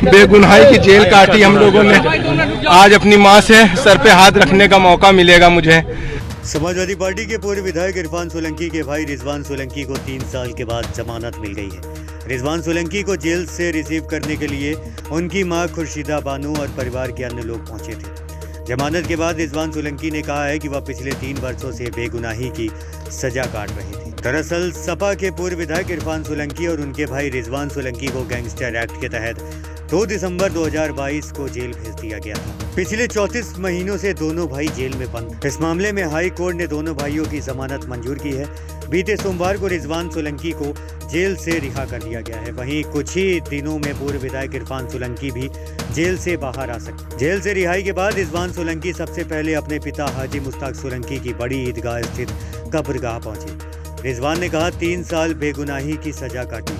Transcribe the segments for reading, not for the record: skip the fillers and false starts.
बेगुनाही की जेल काटी हम लोगों ने। आज अपनी माँ से सर पे हाथ रखने का मौका मिलेगा मुझे। समाजवादी पार्टी के पूर्व विधायक इरफान सोलंकी के भाई रिजवान सोलंकी को 3 साल के बाद जमानत मिल गई है। रिजवान सोलंकी को जेल से रिसीव करने के लिए उनकी मां खुर्शीदा बानू और परिवार के अन्य लोग पहुंचे थे। जमानत के बाद रिजवान सोलंकी ने कहा है कि वह पिछले 3 वर्षों से बेगुनाही की सजा काट रहे थे। दरअसल सपा के पूर्व विधायक इरफान सोलंकी और उनके भाई रिजवान सोलंकी को गैंगस्टर एक्ट के तहत 2 दिसंबर 2022 को जेल भेज दिया गया था। पिछले 34 महीनों से दोनों भाई जेल में बंद। इस मामले में हाई कोर्ट ने दोनों भाइयों की जमानत मंजूर की है। बीते सोमवार को रिजवान सोलंकी को जेल से रिहा कर दिया गया है। वहीं कुछ ही दिनों में पूर्व विधायक इरफान सोलंकी भी जेल से बाहर आ सकते। जेल से रिहाई के बाद रिजवान सोलंकी सबसे पहले अपने पिता हाजी मुश्ताक सोलंकी की बड़ी ईदगाह स्थित कब्रगाह पहुंचे। रिजवान ने कहा 3 साल बेगुनाही की सजा काटी,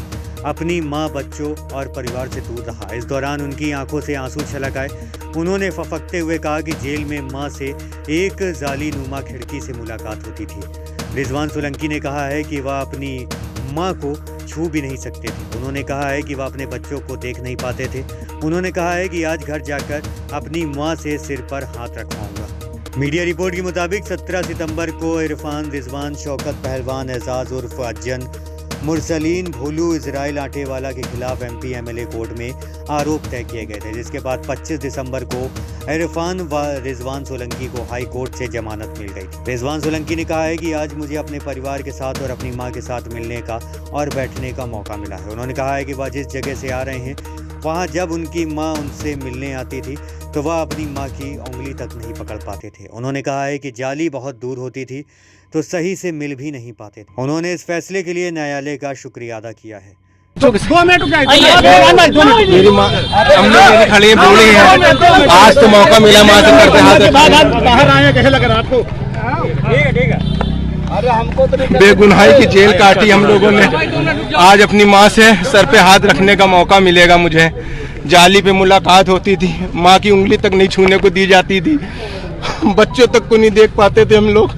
अपनी मां, बच्चों और परिवार से दूर रहा। इस दौरान उनकी आंखों से आंसू छलक आए। उन्होंने फफकते हुए कहा कि जेल में मां से एक जाली नुमा खिड़की से मुलाकात होती थी। रिजवान सोलंकी ने कहा है कि वह अपनी मां को छू भी नहीं सकते थे। उन्होंने कहा है कि वह अपने बच्चों को देख नहीं पाते थे। उन्होंने कहा है कि आज घर जाकर अपनी मां से सिर पर हाथ रखवाऊंगा। मीडिया रिपोर्ट के मुताबिक 17 सितंबर को इरफान, रिजवान, शौकत पहलवान, एजाज उर्फ अज्जन, मुरसलीन, भोलू, इजराइल आटेवाला के खिलाफ एमपी एमएलए कोर्ट में आरोप तय किए गए थे, जिसके बाद 25 दिसंबर को इरफान व रिजवान सोलंकी को हाई कोर्ट से जमानत मिल गई थी। रिजवान सोलंकी ने कहा है कि आज मुझे अपने परिवार के साथ और अपनी मां के साथ मिलने का और बैठने का मौका मिला है। उन्होंने कहा है कि वह जिस जगह से आ रहे हैं वहाँ जब उनकी मां उनसे मिलने आती थी तो वह अपनी मां की उंगली तक नहीं पकड़ पाते थे। उन्होंने कहा है कि जाली बहुत दूर होती थी तो सही से मिल भी नहीं पाते थे। उन्होंने इस फैसले के लिए न्यायालय का शुक्रिया अदा किया है। मेरी माँ हम लोग खड़ी बोली है, आज तो मौका मिला माँ से करते हाथ बाहर आए। कैसे लगा आपको? ठीक है। अरे हमको तो बेगुनाही की जेल काटी हम लोगों ने। आज अपनी माँ से सर पे हाथ रखने का मौका मिलेगा मुझे। जाली पे मुलाकात होती थी, माँ की उंगली तक नहीं छूने को दी जाती थी, बच्चों तक को नहीं देख पाते थे हम लोग।